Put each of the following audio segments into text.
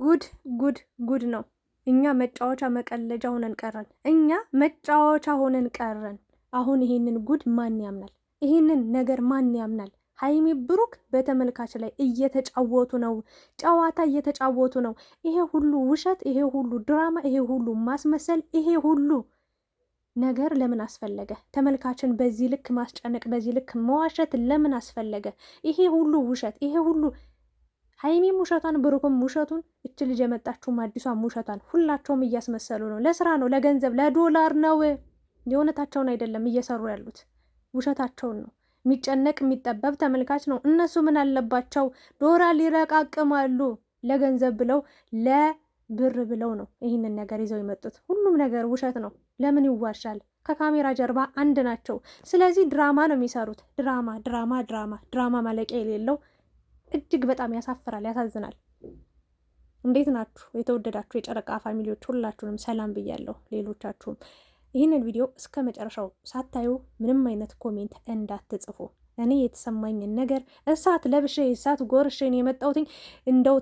ጉድ ጉድ ጉድ ነው። እኛ መጫወቻ መቀለጃ ሆነን ቀረን። እኛ መጫወቻ ሆነን ቀረን። አሁን ይሄንን ጉድ ማን ያምናል? ይሄንን ነገር ማን ያምናል? ሀይሚ ብሩክ በተመልካች ላይ እየተጫወቱ ነው፣ ጨዋታ እየተጫወቱ ነው። ይሄ ሁሉ ውሸት፣ ይሄ ሁሉ ድራማ፣ ይሄ ሁሉ ማስመሰል፣ ይሄ ሁሉ ነገር ለምን አስፈለገ? ተመልካችን በዚህ ልክ ማስጨነቅ፣ በዚህ ልክ መዋሸት ለምን አስፈለገ? ይሄ ሁሉ ውሸት፣ ይሄ ሁሉ ሀይሚም ውሸቷን ብሩክም ውሸቱን፣ እች ልጅ የመጣችውም አዲሷም ውሸቷን፣ ሁላቸውም እያስመሰሉ ነው። ለስራ ነው፣ ለገንዘብ ለዶላር ነው። የእውነታቸውን አይደለም እየሰሩ ያሉት፣ ውሸታቸውን ነው። የሚጨነቅ የሚጠበብ ተመልካች ነው። እነሱ ምን አለባቸው? ዶላር ሊረቃቅማሉ። ለገንዘብ ብለው ለብር ብለው ነው ይህንን ነገር ይዘው የመጡት። ሁሉም ነገር ውሸት ነው። ለምን ይዋሻል? ከካሜራ ጀርባ አንድ ናቸው። ስለዚህ ድራማ ነው የሚሰሩት። ድራማ ድራማ ድራማ ድራማ ማለቂያ የሌለው እጅግ በጣም ያሳፍራል፣ ያሳዝናል። እንዴት ናችሁ የተወደዳችሁ የጨረቃ ፋሚሊዎች? ሁላችሁንም ሰላም ብያለሁ። ሌሎቻችሁም ይህንን ቪዲዮ እስከ መጨረሻው ሳታዩ ምንም አይነት ኮሜንት እንዳትጽፉ። እኔ የተሰማኝን ነገር እሳት ለብሼ እሳት ጎርሼን የመጣሁትኝ እንደው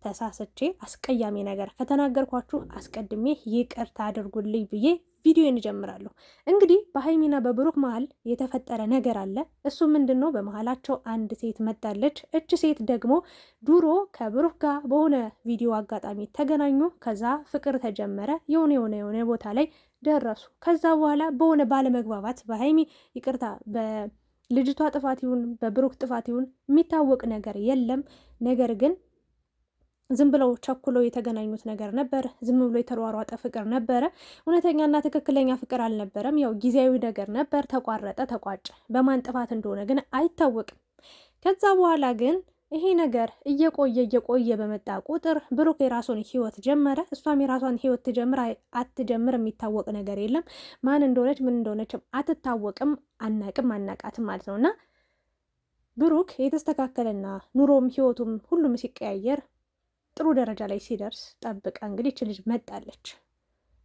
ተሳስቼ አስቀያሚ ነገር ከተናገርኳችሁ አስቀድሜ ይቅርታ አድርጉልኝ ብዬ ቪዲዮን እጀምራለሁ። እንግዲህ በሀይሚና በብሩክ መሀል የተፈጠረ ነገር አለ። እሱ ምንድን ነው? በመሀላቸው አንድ ሴት መጣለች። እች ሴት ደግሞ ድሮ ከብሩክ ጋር በሆነ ቪዲዮ አጋጣሚ ተገናኙ። ከዛ ፍቅር ተጀመረ። የሆነ ቦታ ላይ ደረሱ። ከዛ በኋላ በሆነ ባለመግባባት በሀይሚ ይቅርታ ልጅቷ ጥፋት ይሁን በብሩክ ጥፋት ይሁን የሚታወቅ ነገር የለም። ነገር ግን ዝም ብለው ቸኩለው የተገናኙት ነገር ነበር። ዝም ብሎ የተሯሯጠ ፍቅር ነበረ። እውነተኛና ትክክለኛ ፍቅር አልነበረም። ያው ጊዜያዊ ነገር ነበር። ተቋረጠ፣ ተቋጨ። በማን ጥፋት እንደሆነ ግን አይታወቅም። ከዛ በኋላ ግን ይሄ ነገር እየቆየ በመጣ ቁጥር ብሩክ የራሱን ህይወት ጀመረ። እሷም የራሷን ህይወት ትጀምር አትጀምር የሚታወቅ ነገር የለም። ማን እንደሆነች ምን እንደሆነችም አትታወቅም። አናቃትም ማለት ነው። እና ብሩክ የተስተካከለና ኑሮም ህይወቱም ሁሉም ሲቀያየር ጥሩ ደረጃ ላይ ሲደርስ ጠብቃ እንግዲህ ይች ልጅ መጣለች።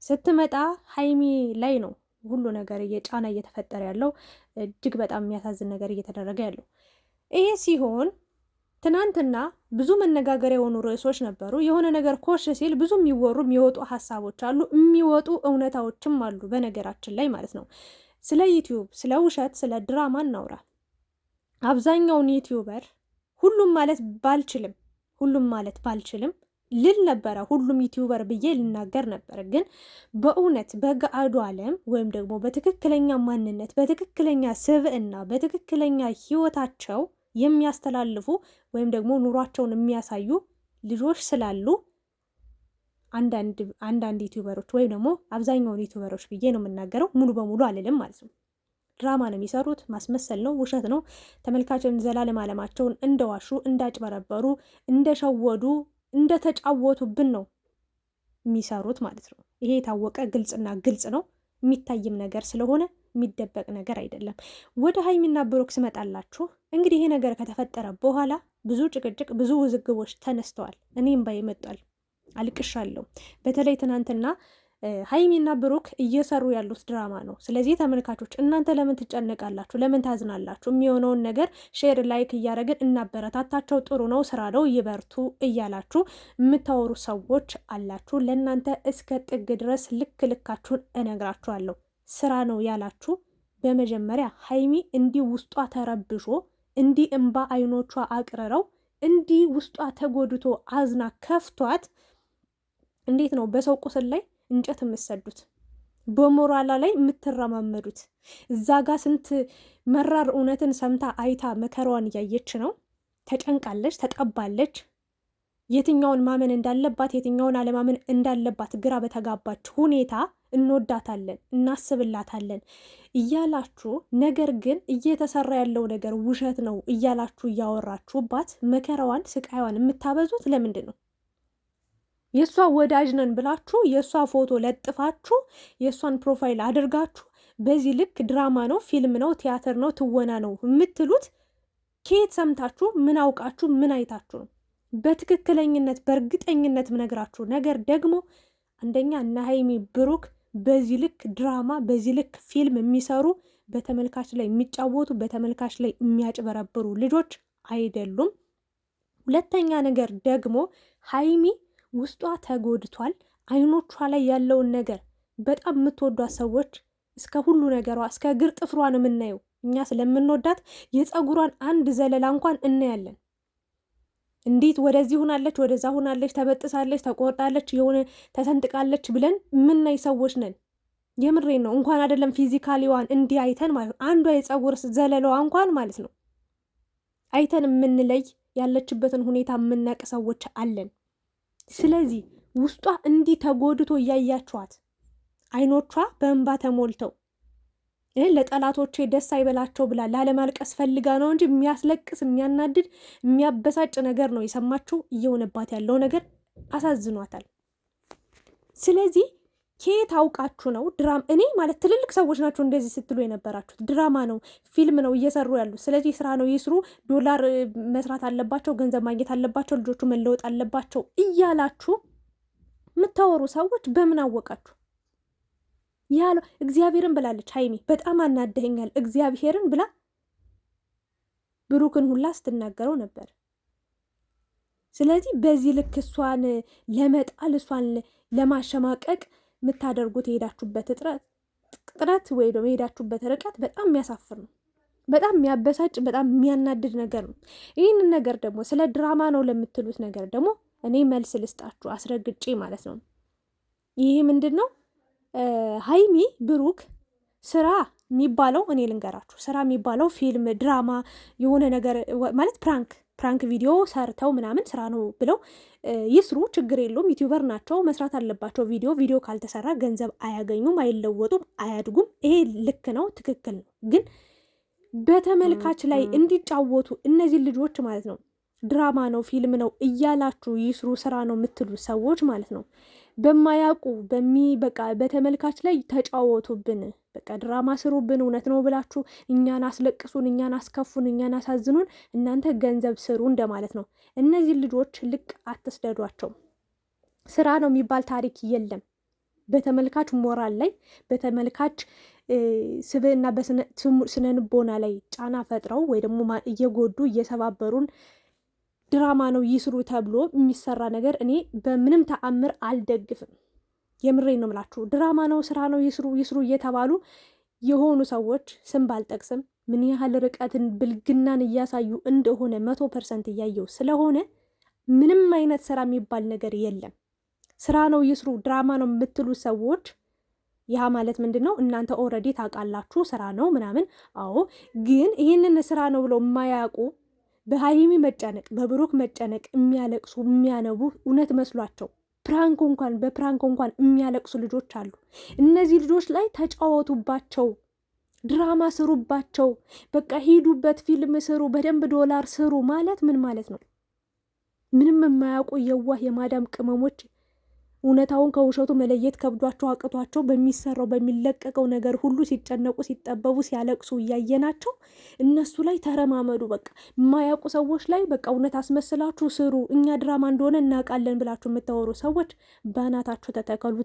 ስትመጣ ሀይሚ ላይ ነው ሁሉ ነገር ጫና እየተፈጠረ ያለው። እጅግ በጣም የሚያሳዝን ነገር እየተደረገ ያለው ይሄ ሲሆን ትናንትና ብዙ መነጋገሪያ የሆኑ ርዕሶች ነበሩ። የሆነ ነገር ኮሽ ሲል ብዙ የሚወሩ የሚወጡ ሀሳቦች አሉ፣ የሚወጡ እውነታዎችም አሉ። በነገራችን ላይ ማለት ነው ስለ ዩቲዩብ፣ ስለ ውሸት፣ ስለ ድራማ እናውራ። አብዛኛውን ዩቲዩበር ሁሉም ማለት ባልችልም ልል ነበረ። ሁሉም ዩቲዩበር ብዬ ልናገር ነበር። ግን በእውነት በገአዱ ዓለም ወይም ደግሞ በትክክለኛ ማንነት፣ በትክክለኛ ስብዕና፣ በትክክለኛ ህይወታቸው የሚያስተላልፉ ወይም ደግሞ ኑሯቸውን የሚያሳዩ ልጆች ስላሉ አንዳንድ ዩቲዩበሮች ወይም ደግሞ አብዛኛውን ዩቲዩበሮች ብዬ ነው የምናገረው፣ ሙሉ በሙሉ አልልም ማለት ነው። ድራማ ነው የሚሰሩት፣ ማስመሰል ነው፣ ውሸት ነው። ተመልካችን ዘላለም ዓለማቸውን እንደዋሹ፣ እንዳጭበረበሩ፣ እንደሸወዱ፣ እንደተጫወቱብን ነው የሚሰሩት ማለት ነው። ይሄ የታወቀ ግልጽ ነው። የሚታይም ነገር ስለሆነ የሚደበቅ ነገር አይደለም። ወደ ሀይሚና ብሩክ ስመጣላችሁ እንግዲህ ይሄ ነገር ከተፈጠረ በኋላ ብዙ ጭቅጭቅ፣ ብዙ ውዝግቦች ተነስተዋል። እኔም ባይ መጧል፣ አልቅሻለሁ። በተለይ ትናንትና ሀይሚና ብሩክ እየሰሩ ያሉት ድራማ ነው። ስለዚህ ተመልካቾች እናንተ ለምን ትጨነቃላችሁ? ለምን ታዝናላችሁ? የሚሆነውን ነገር ሼር፣ ላይክ እያደረግን እናበረታታቸው። ጥሩ ነው፣ ስራ ነው፣ ይበርቱ እያላችሁ የምታወሩ ሰዎች አላችሁ። ለእናንተ እስከ ጥግ ድረስ ልካችሁን እነግራችኋለሁ። ስራ ነው ያላችሁ በመጀመሪያ ሀይሚ እንዲህ ውስጧ ተረብሾ፣ እንዲህ እንባ አይኖቿ አቅርረው፣ እንዲህ ውስጧ ተጎድቶ አዝና ከፍቷት እንዴት ነው በሰው ቁስል ላይ እንጨት የምትሰዱት? በሞራላ ላይ የምትረማመዱት? እዛ ጋር ስንት መራር እውነትን ሰምታ አይታ መከራዋን እያየች ነው። ተጨንቃለች፣ ተጠባለች። የትኛውን ማመን እንዳለባት የትኛውን አለማመን እንዳለባት ግራ በተጋባች ሁኔታ እንወዳታለን፣ እናስብላታለን እያላችሁ ነገር ግን እየተሰራ ያለው ነገር ውሸት ነው እያላችሁ እያወራችሁባት መከራዋን ስቃይዋን የምታበዙት ለምንድን ነው? የእሷ ወዳጅ ነን ብላችሁ የእሷ ፎቶ ለጥፋችሁ የእሷን ፕሮፋይል አድርጋችሁ በዚህ ልክ ድራማ ነው፣ ፊልም ነው፣ ቲያትር ነው፣ ትወና ነው የምትሉት ከየት ሰምታችሁ? ምን አውቃችሁ? ምን አይታችሁ ነው? በትክክለኝነት በእርግጠኝነት ምነግራችሁ ነገር ደግሞ አንደኛ እነ ሀይሚ ብሩክ በዚህ ልክ ድራማ በዚህ ልክ ፊልም የሚሰሩ በተመልካች ላይ የሚጫወቱ በተመልካች ላይ የሚያጭበረብሩ ልጆች አይደሉም። ሁለተኛ ነገር ደግሞ ሀይሚ ውስጧ ተጎድቷል። አይኖቿ ላይ ያለውን ነገር በጣም የምትወዷት ሰዎች እስከ ሁሉ ነገሯ እስከ እግር ጥፍሯ ነው የምናየው። እኛ ስለምንወዳት የፀጉሯን አንድ ዘለላ እንኳን እናያለን። እንዴት ወደዚህ ሆናለች፣ ወደዛ ሆናለች፣ ተበጥሳለች፣ ተቆርጣለች፣ የሆነ ተሰንጥቃለች ብለን የምናይ ሰዎች ነን። የምሬን ነው። እንኳን አይደለም ፊዚካሊዋን እንዲህ አይተን ማለት ነው፣ አንዷ የፀጉር ዘለላዋ እንኳን ማለት ነው አይተን የምንለይ ያለችበትን ሁኔታ የምናቅ ሰዎች አለን። ስለዚህ ውስጧ እንዲህ ተጎድቶ እያያችኋት አይኖቿ በእንባ ተሞልተው ለጠላቶቼ ደስ አይበላቸው ብላ ላለማልቀስ ፈልጋ ነው እንጂ የሚያስለቅስ የሚያናድድ የሚያበሳጭ ነገር ነው የሰማችው። እየሆነባት ያለው ነገር አሳዝኗታል። ስለዚህ ከየት አውቃችሁ ነው ድራማ? እኔ ማለት ትልልቅ ሰዎች ናቸው እንደዚህ ስትሉ የነበራችሁት። ድራማ ነው፣ ፊልም ነው እየሰሩ ያሉት። ስለዚህ ስራ ነው ይስሩ፣ ዶላር መስራት አለባቸው፣ ገንዘብ ማግኘት አለባቸው፣ ልጆቹ መለወጥ አለባቸው እያላችሁ የምታወሩ ሰዎች በምን አወቃችሁ? ያለው እግዚአብሔርን ብላለች ሀይሚ። በጣም አናደኸኛል እግዚአብሔርን ብላ ብሩክን ሁላ ስትናገረው ነበር። ስለዚህ በዚህ ልክ እሷን ለመጣል እሷን ለማሸማቀቅ የምታደርጉት የሄዳችሁበት ጥረት ወይ ደግሞ የሄዳችሁበት ርቀት በጣም የሚያሳፍር ነው። በጣም የሚያበሳጭ በጣም የሚያናድድ ነገር ነው። ይህንን ነገር ደግሞ ስለ ድራማ ነው ለምትሉት ነገር ደግሞ እኔ መልስ ልስጣችሁ አስረግጬ ማለት ነው። ይህ ምንድን ነው? ሀይሚ ብሩክ ስራ የሚባለው እኔ ልንገራችሁ፣ ስራ የሚባለው ፊልም፣ ድራማ የሆነ ነገር ማለት ፕራንክ ቪዲዮ ሰርተው ምናምን ስራ ነው ብለው ይስሩ፣ ችግር የለውም። ዩቲዩበር ናቸው፣ መስራት አለባቸው። ቪዲዮ ካልተሰራ ገንዘብ አያገኙም፣ አይለወጡም፣ አያድጉም። ይሄ ልክ ነው፣ ትክክል ነው። ግን በተመልካች ላይ እንዲጫወቱ እነዚህ ልጆች ማለት ነው ድራማ ነው ፊልም ነው እያላችሁ ይስሩ፣ ስራ ነው የምትሉ ሰዎች ማለት ነው በማያውቁ በቃ በተመልካች ላይ ተጫወቱብን፣ በቃ ድራማ ስሩብን። እውነት ነው ብላችሁ እኛን አስለቅሱን፣ እኛን አስከፉን፣ እኛን አሳዝኑን፣ እናንተ ገንዘብ ስሩ እንደማለት ነው። እነዚህ ልጆች ልቅ አትስደዷቸው። ስራ ነው የሚባል ታሪክ የለም። በተመልካች ሞራል ላይ በተመልካች ስብዕና በስነ ልቦና ላይ ጫና ፈጥረው ወይ ደግሞ እየጎዱ እየሰባበሩን ድራማ ነው ይስሩ ተብሎ የሚሰራ ነገር እኔ በምንም ተአምር አልደግፍም። የምሬን ነው የምላችሁ። ድራማ ነው ስራ ነው ይስሩ እየተባሉ የሆኑ ሰዎች ስም ባልጠቅስም ምን ያህል ርቀትን ብልግናን እያሳዩ እንደሆነ 100% እያየው ስለሆነ ምንም አይነት ስራ የሚባል ነገር የለም። ስራ ነው ይስሩ ድራማ ነው የምትሉ ሰዎች ያ ማለት ምንድን ነው? እናንተ ኦልሬዲ ታውቃላችሁ ስራ ነው ምናምን። አዎ፣ ግን ይህንን ስራ ነው ብለው የማያውቁ በሀይሚ መጨነቅ በብሩክ መጨነቅ የሚያለቅሱ የሚያነቡ እውነት መስሏቸው በፕራንክ እንኳን የሚያለቅሱ ልጆች አሉ። እነዚህ ልጆች ላይ ተጫወቱባቸው፣ ድራማ ስሩባቸው፣ በቃ ሂዱበት፣ ፊልም ስሩ፣ በደንብ ዶላር ስሩ ማለት ምን ማለት ነው? ምንም የማያውቁ የዋህ የማዳም ቅመሞች እውነታውን ከውሸቱ መለየት ከብዷቸው አቅቷቸው በሚሰራው በሚለቀቀው ነገር ሁሉ ሲጨነቁ ሲጠበቡ ሲያለቅሱ እያየናቸው እነሱ ላይ ተረማመዱ። በቃ የማያውቁ ሰዎች ላይ በቃ እውነት አስመስላችሁ ስሩ፣ እኛ ድራማ እንደሆነ እናውቃለን ብላችሁ የምታወሩ ሰዎች በአናታችሁ ተተከሉ፣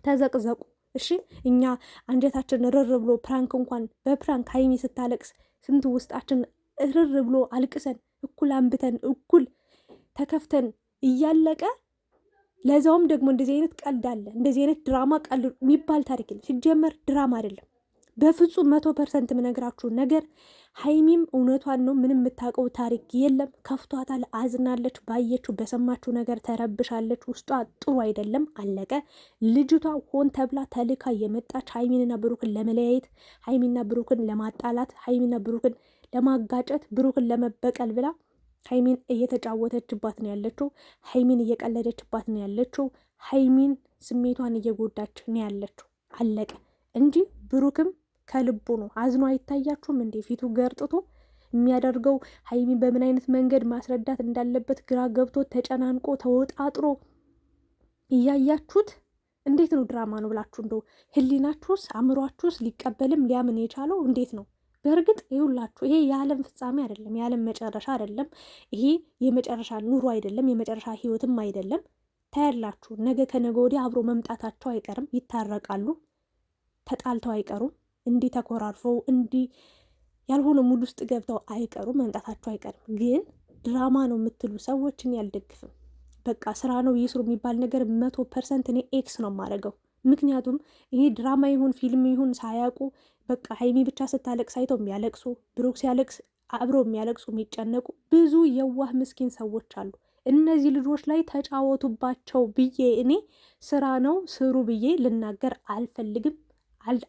ተዘቅዘቁ። እሺ፣ እኛ አንጀታችን ርር ብሎ ፕራንክ እንኳን በፕራንክ ሀይሚ ስታለቅስ ስንት ውስጣችን ርር ብሎ አልቅሰን እኩል አንብተን እኩል ተከፍተን እያለቀ ለዛውም ደግሞ እንደዚህ አይነት ቀልድ አለ። እንደዚህ አይነት ድራማ ቀልድ የሚባል ታሪክ የለም። ሲጀመር ድራማ አይደለም በፍጹም 100% የምነግራችሁ ነገር። ሀይሚም እውነቷን ነው። ምንም የምታውቀው ታሪክ የለም። ከፍቷታል፣ አዝናለች። ባየችው በሰማችው ነገር ተረብሻለች። ውስጧ ጥሩ አይደለም። አለቀ። ልጅቷ ሆን ተብላ ተልካ የመጣች ሀይሚንና ብሩክን ለመለያየት፣ ሀይሚና ብሩክን ለማጣላት፣ ሀይሚና ብሩክን ለማጋጨት፣ ብሩክን ለመበቀል ብላ ሀይሚን እየተጫወተችባት ነው ያለችው። ሀይሚን እየቀለደችባት ነው ያለችው። ሀይሚን ስሜቷን እየጎዳች ነው ያለችው። አለቀ እንጂ ብሩክም ከልቡ ነው። አዝኖ አይታያችሁም እንዴ? ፊቱ ገርጥቶ የሚያደርገው ሀይሚን በምን አይነት መንገድ ማስረዳት እንዳለበት ግራ ገብቶ ተጨናንቆ ተወጣጥሮ እያያችሁት እንዴት ነው ድራማ ነው ብላችሁ እንደው ህሊናችሁስ አእምሯችሁስ ሊቀበልም ሊያምን የቻለው እንዴት ነው? በእርግጥ ይሁላችሁ ይሄ የዓለም ፍጻሜ አይደለም፣ የዓለም መጨረሻ አይደለም። ይሄ የመጨረሻ ኑሮ አይደለም፣ የመጨረሻ ህይወትም አይደለም። ታያላችሁ፣ ነገ ከነገ ወዲያ አብሮ መምጣታቸው አይቀርም። ይታረቃሉ፣ ተጣልተው አይቀሩም። እንዲህ ተኮራርፈው እንዲህ ያልሆነ ሙድ ውስጥ ገብተው አይቀሩም፣ መምጣታቸው አይቀርም። ግን ድራማ ነው የምትሉ ሰዎችን ያልደግፍም። በቃ ስራ ነው ይስሩ የሚባል ነገር 100% እኔ ኤክስ ነው የማደርገው። ምክንያቱም ይሄ ድራማ ይሁን ፊልም ይሁን ሳያውቁ በቃ ሀይሚ ብቻ ስታለቅስ አይተው የሚያለቅሱ፣ ብሩክ ሲያለቅስ አብረው የሚያለቅሱ የሚጨነቁ ብዙ የዋህ ምስኪን ሰዎች አሉ። እነዚህ ልጆች ላይ ተጫወቱባቸው ብዬ እኔ ስራ ነው ስሩ ብዬ ልናገር አልፈልግም፣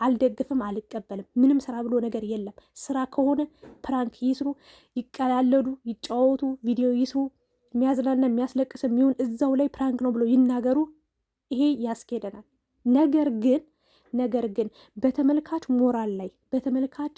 አልደግፍም፣ አልቀበልም። ምንም ስራ ብሎ ነገር የለም። ስራ ከሆነ ፕራንክ ይስሩ፣ ይቀላለዱ፣ ይጫወቱ፣ ቪዲዮ ይስሩ። የሚያዝናና የሚያስለቅስ የሚሆን እዛው ላይ ፕራንክ ነው ብሎ ይናገሩ። ይሄ ያስኬደናል። ነገር ግን በተመልካች ሞራል ላይ በተመልካች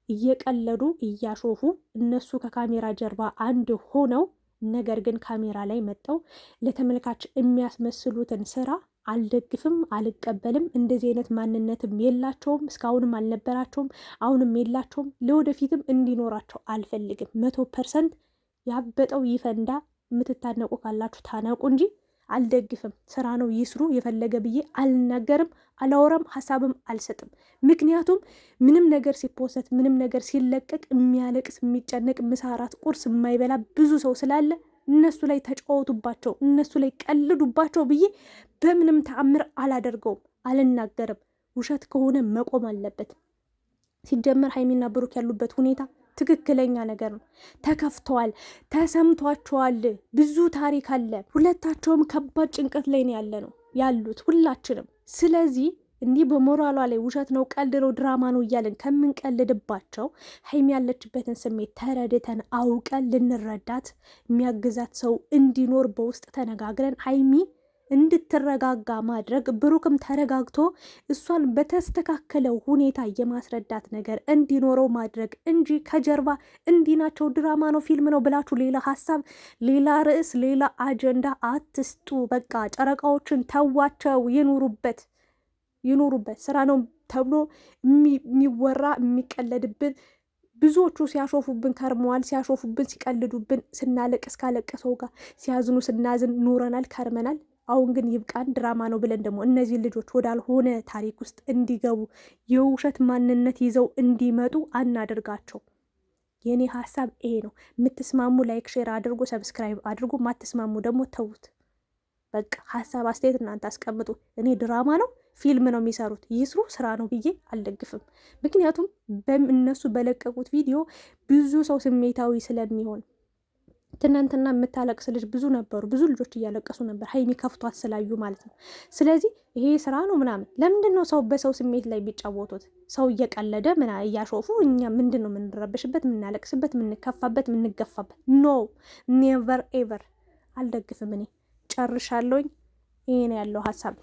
እየቀለዱ እያሾፉ እነሱ ከካሜራ ጀርባ አንድ ሆነው ነገር ግን ካሜራ ላይ መጠው ለተመልካች የሚያስመስሉትን ስራ አልደግፍም፣ አልቀበልም። እንደዚህ አይነት ማንነትም የላቸውም፣ እስካሁንም አልነበራቸውም፣ አሁንም የላቸውም፣ ለወደፊትም እንዲኖራቸው አልፈልግም። 100% ያበጠው ይፈንዳ። የምትታነቁ ካላችሁ ታነቁ እንጂ አልደግፍም። ስራ ነው ይስሩ የፈለገ ብዬ አልናገርም፣ አላወራም፣ ሀሳብም አልሰጥም። ምክንያቱም ምንም ነገር ሲፖሰት ምንም ነገር ሲለቀቅ የሚያለቅስ የሚጨነቅ ምሳ፣ እራት፣ ቁርስ የማይበላ ብዙ ሰው ስላለ እነሱ ላይ ተጫወቱባቸው፣ እነሱ ላይ ቀልዱባቸው ብዬ በምንም ተአምር አላደርገውም፣ አልናገርም። ውሸት ከሆነ መቆም አለበት። ሲጀመር ሀይሚና ብሩክ ያሉበት ሁኔታ ትክክለኛ ነገር ነው። ተከፍተዋል፣ ተሰምቷቸዋል፣ ብዙ ታሪክ አለ። ሁለታቸውም ከባድ ጭንቀት ላይ ነው ያሉት ሁላችንም። ስለዚህ እንዲህ በሞራሏ ላይ ውሸት ነው፣ ቀልድ ነው፣ ድራማ ነው እያለን ከምንቀልድባቸው ሀይሚ ያለችበትን ስሜት ተረድተን አውቀን ልንረዳት የሚያግዛት ሰው እንዲኖር በውስጥ ተነጋግረን ሀይሚ እንድትረጋጋ ማድረግ፣ ብሩክም ተረጋግቶ እሷን በተስተካከለው ሁኔታ የማስረዳት ነገር እንዲኖረው ማድረግ እንጂ ከጀርባ እንዲህ ናቸው፣ ድራማ ነው፣ ፊልም ነው ብላችሁ ሌላ ሀሳብ፣ ሌላ ርዕስ፣ ሌላ አጀንዳ አትስጡ። በቃ ጨረቃዎችን ተዋቸው፣ ይኑሩበት። ስራ ነው ተብሎ የሚወራ የሚቀለድብን ብዙዎቹ ሲያሾፉብን ከርመዋል። ሲያሾፉብን፣ ሲቀልዱብን፣ ስናለቅስ ካለቀሰው ጋር ሲያዝኑ ስናዝን ኑረናል፣ ከርመናል። አሁን ግን ይብቃን። ድራማ ነው ብለን ደግሞ እነዚህ ልጆች ወዳልሆነ ታሪክ ውስጥ እንዲገቡ የውሸት ማንነት ይዘው እንዲመጡ አናደርጋቸው። የኔ ሀሳብ ይሄ ነው። የምትስማሙ ላይክ፣ ሼር አድርጎ ሰብስክራይብ አድርጎ፣ ማትስማሙ ደግሞ ተዉት። በቃ ሀሳብ አስተያየት እናንተ አስቀምጡ። እኔ ድራማ ነው ፊልም ነው የሚሰሩት ይስሩ፣ ስራ ነው ብዬ አልደግፍም። ምክንያቱም እነሱ በለቀቁት ቪዲዮ ብዙ ሰው ስሜታዊ ስለሚሆን ትናንትና የምታለቅስ ልጅ ብዙ ነበሩ፣ ብዙ ልጆች እያለቀሱ ነበር፣ ሀይሚ ከፍቷት ስላዩ ማለት ነው። ስለዚህ ይሄ ስራ ነው ምናምን። ለምንድን ነው ሰው በሰው ስሜት ላይ ቢጫወቱት? ሰው እየቀለደ እያሾፉ እኛ ምንድን ነው የምንረበሽበት፣ የምናለቅስበት፣ የምንከፋበት፣ የምንገፋበት? ኖ ኔቨር ኤቨር። አልደግፍም። እኔ ጨርሻለሁኝ። ይሄ ነው ያለው ሀሳብ።